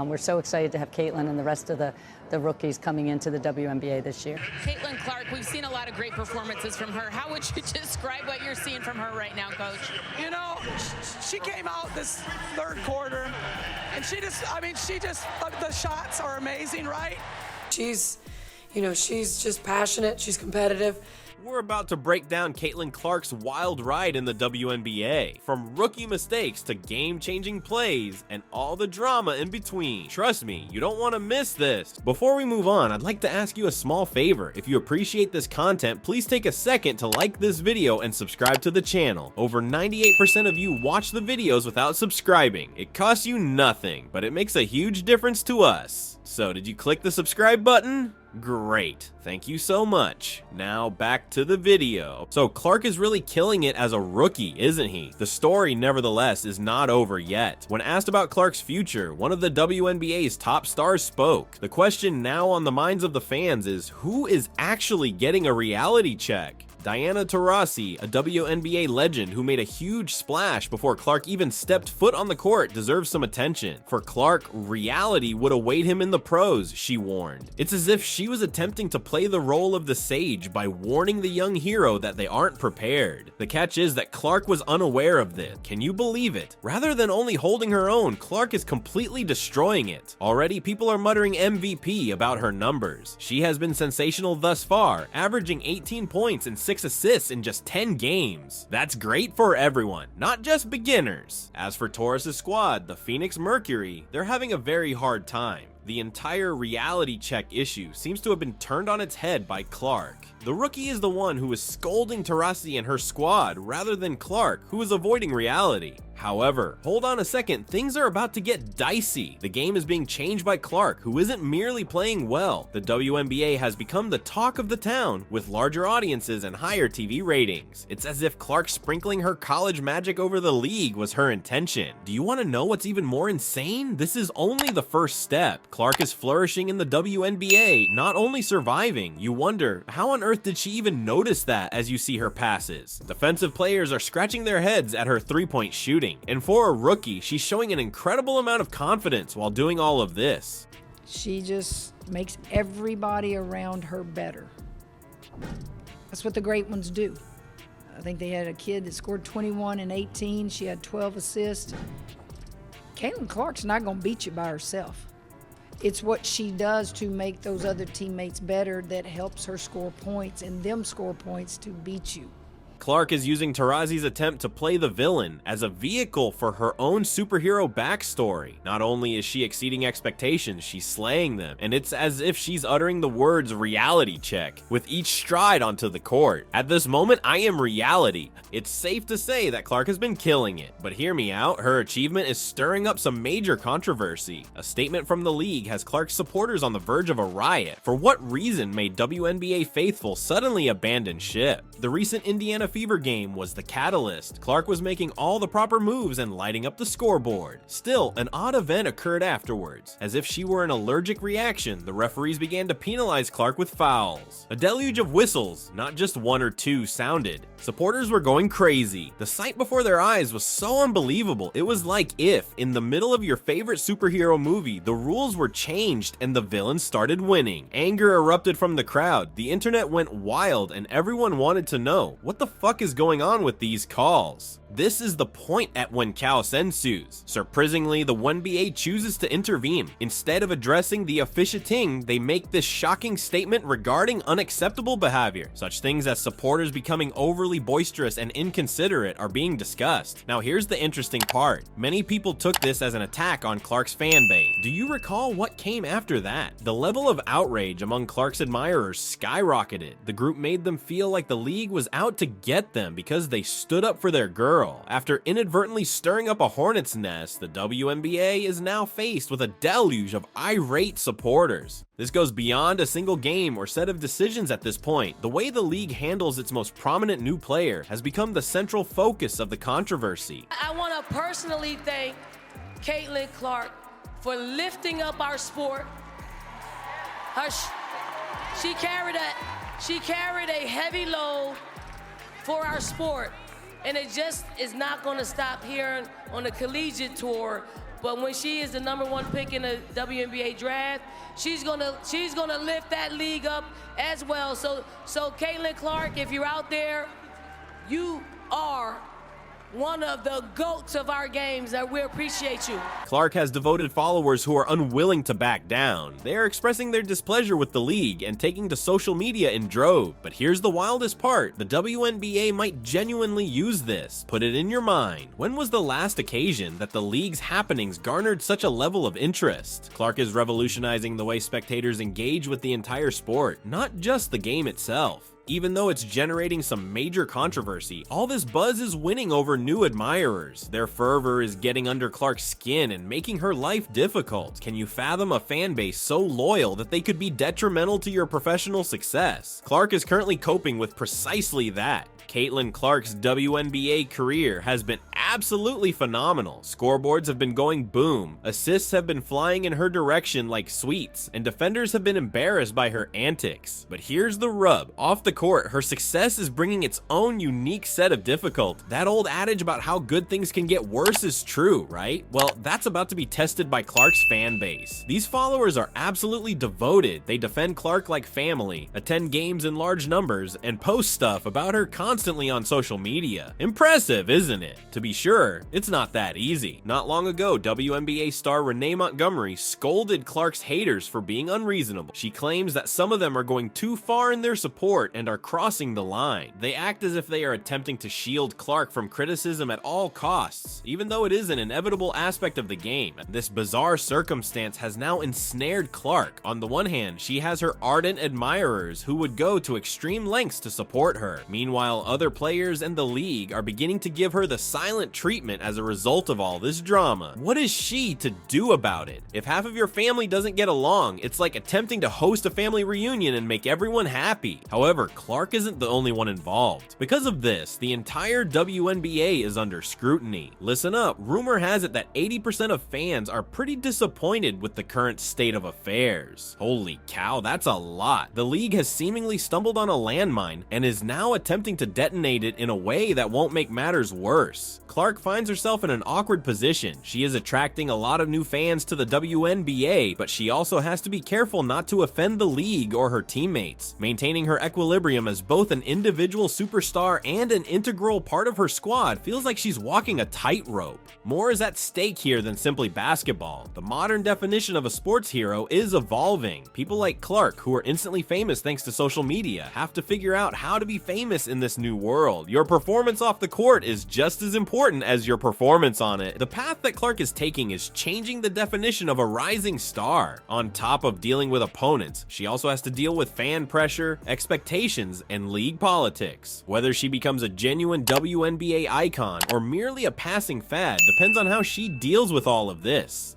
we're so excited to have Caitlin and the rest of the rookies coming into the WNBA this year. Caitlin Clark, we've seen a lot of great performances from her. How would you describe what you're seeing from her right now, Coach? You know, she came out this third quarter, and the shots are amazing, right? She's just passionate, she's competitive. We're about to break down Caitlin Clark's wild ride in the WNBA, from rookie mistakes to game-changing plays and all the drama in between. Trust me, you don't want to miss this. Before we move on, I'd like to ask you a small favor. If you appreciate this content, please take a second to like this video and subscribe to the channel. Over 98% of you watch the videos without subscribing. It costs you nothing, but it makes a huge difference to us. So did you click the subscribe button? Great, thank you so much. Now back to the video. So Clark is really killing it as a rookie, isn't he? The story, nevertheless, is not over yet. When asked about Clark's future, one of the WNBA's top stars spoke. The question now on the minds of the fans is, who is actually getting a reality check? Diana Taurasi, a WNBA legend who made a huge splash before Clark even stepped foot on the court, deserves some attention. For Clark, reality would await him in the pros, she warned. It's as if she was attempting to play the role of the sage by warning the young hero that they aren't prepared. The catch is that Clark was unaware of this. Can you believe it? Rather than only holding her own, Clark is completely destroying it. Already, people are muttering MVP about her numbers. She has been sensational thus far, averaging 18 points and 6 assists in just 10 games. That's great for everyone, not just beginners. As for Taurasi' squad, the Phoenix Mercury, they're having a very hard time. The entire reality check issue seems to have been turned on its head by Clark. The rookie is the one who is scolding Taurasi and her squad rather than Clark, who is avoiding reality. However, hold on a second, things are about to get dicey. The game is being changed by Clark, who isn't merely playing well. The WNBA has become the talk of the town, with larger audiences and higher TV ratings. It's as if Clark sprinkling her college magic over the league was her intention. Do you want to know what's even more insane? This is only the first step. Clark is flourishing in the WNBA, not only surviving. You wonder, how on earth did she even notice that as you see her passes? Defensive players are scratching their heads at her three-point shooting. And for a rookie, she's showing an incredible amount of confidence while doing all of this. She just makes everybody around her better. That's what the great ones do. I think they had a kid that scored 21 and 18. She had 12 assists. Caitlin Clark's not going to beat you by herself. It's what she does to make those other teammates better that helps her score points and them score points to beat you. Clark is using Taurasi's attempt to play the villain as a vehicle for her own superhero backstory. Not only is she exceeding expectations, she's slaying them, and it's as if she's uttering the words reality check with each stride onto the court. At this moment, I am reality. It's safe to say that Clark has been killing it, but hear me out, her achievement is stirring up some major controversy. A statement from the league has Clark's supporters on the verge of a riot. For what reason may WNBA faithful suddenly abandon ship? The recent Indiana Fever game was the catalyst. Clark was making all the proper moves and lighting up the scoreboard. Still, an odd event occurred afterwards. As if she were an allergic reaction, the referees began to penalize Clark with fouls. A deluge of whistles, not just one or two, sounded. Supporters were going crazy. The sight before their eyes was so unbelievable. It was like if, in the middle of your favorite superhero movie, the rules were changed and the villain started winning. Anger erupted from the crowd. The internet went wild and everyone wanted to know, what the fuck is going on with these calls? This is the point at when chaos ensues. Surprisingly, the wnba chooses to intervene. Instead of addressing the officiating, they make this shocking statement regarding unacceptable behavior. Such things as supporters becoming overly boisterous and inconsiderate are being discussed. Now here's the interesting part. Many people took this as an attack on Clark's fan base. Do you recall what came after that? The level of outrage among Clark's admirers skyrocketed. The group made them feel like the league was out to get them because they stood up for their girl. After inadvertently stirring up a hornet's nest, the WNBA is now faced with a deluge of irate supporters. This goes beyond a single game or set of decisions at this point. The way the league handles its most prominent new player has become the central focus of the controversy. I want to personally thank Caitlin Clark for lifting up our sport. She carried a heavy load for our sport. And it just is not going to stop here on the collegiate tour. but when she is the #1 pick in the WNBA draft, she's gonna lift that league up as well. So Caitlin Clark, if you're out there, you are one of the GOATs of our games, that we appreciate you. Clark has devoted followers who are unwilling to back down. They are expressing their displeasure with the league and taking to social media in droves. But here's the wildest part, the WNBA might genuinely use this. Put it in your mind. When was the last occasion that the league's happenings garnered such a level of interest? Clark is revolutionizing the way spectators engage with the entire sport, not just the game itself. Even though it's generating some major controversy, all this buzz is winning over new admirers. Their fervor is getting under Clark's skin and making her life difficult. Can you fathom a fan base so loyal that they could be detrimental to your professional success? Clark is currently coping with precisely that. Caitlin Clark's WNBA career has been absolutely phenomenal. Scoreboards have been going boom, assists have been flying in her direction like sweets, and defenders have been embarrassed by her antics. But here's the rub. Off the court, her success is bringing its own unique set of difficulty. That old adage about how good things can get worse is true, right? Well, that's about to be tested by Clark's fan base. These followers are absolutely devoted. They defend Clark like family, attend games in large numbers, and post stuff about her constantly on social media. Impressive, isn't it? To be sure, it's not that easy. Not long ago, WNBA star Renee Montgomery scolded Clark's haters for being unreasonable. She claims that some of them are going too far in their support and are crossing the line. They act as if they are attempting to shield Clark from criticism at all costs, even though it is an inevitable aspect of the game. This bizarre circumstance has now ensnared Clark. On the one hand, she has her ardent admirers who would go to extreme lengths to support her. Meanwhile, other players and the league are beginning to give her the silent treatment as a result of all this drama. What is she to do about it? If half of your family doesn't get along, it's like attempting to host a family reunion and make everyone happy. However, Clark isn't the only one involved. Because of this, the entire WNBA is under scrutiny. Listen up, rumor has it that 80% of fans are pretty disappointed with the current state of affairs. Holy cow, that's a lot. The league has seemingly stumbled on a landmine and is now attempting to detonate it in a way that won't make matters worse. Clark finds herself in an awkward position. She is attracting a lot of new fans to the WNBA, but she also has to be careful not to offend the league or her teammates. Maintaining her equilibrium as both an individual superstar and an integral part of her squad feels like she's walking a tightrope. More is at stake here than simply basketball. The modern definition of a sports hero is evolving. People like Clark, who are instantly famous thanks to social media, have to figure out how to be famous in this new world. Your performance off the court is just as important as your performance on it. The path that Clark is taking is changing the definition of a rising star. On top of dealing with opponents, she also has to deal with fan pressure, expectations, and league politics. Whether she becomes a genuine WNBA icon or merely a passing fad depends on how she deals with all of this.